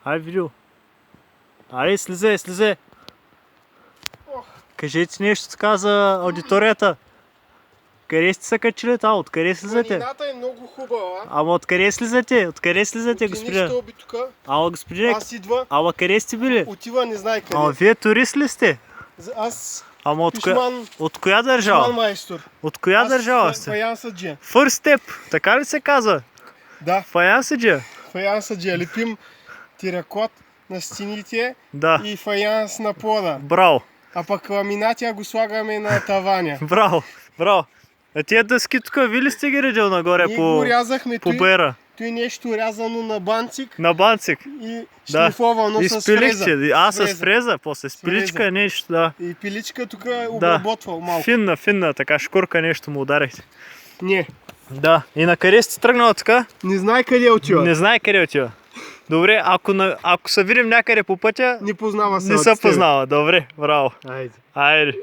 Ай, видео. Ай, слезе. Кажете нещо така за аудиторията. Къде сте се качили там? Откъде слизате? Планината е много хубава. Ама откъде слизате? Откъде слизате, От господин? стълби тука. Ама господине, Аз идва. ама къде сте били? Отива не знае къде. Ама вие турист ли сте? Аз Ама пишман от коя държава? майстор. От коя държава сте? Фаянсаджия. First step, така ли се казва? Да, Фаянсаджия? фаянсаджия. Лепим тиракот на стените Да. и фаянс на пода. Браво, А пък ламинатия го слагаме на таваня. браво. А тия дъски тук, ви ли сте ги редил нагоре Ние го рязахме, по бера? той нещо рязано на банцик На банцик. и Да. шлифовано И с спилихте. фреза. С фреза, после спиличка нещо, да. И пиличка тук е обработвал малко. Финна, така шкурка нещо му ударихте. Не, Да. И на къде сте тръгнала така? не знае къде отива. Не знае къде отива. Добре, ако се видим някъде по пътя, Не познава се. не се познава. Добре, браво. Айде. Айде.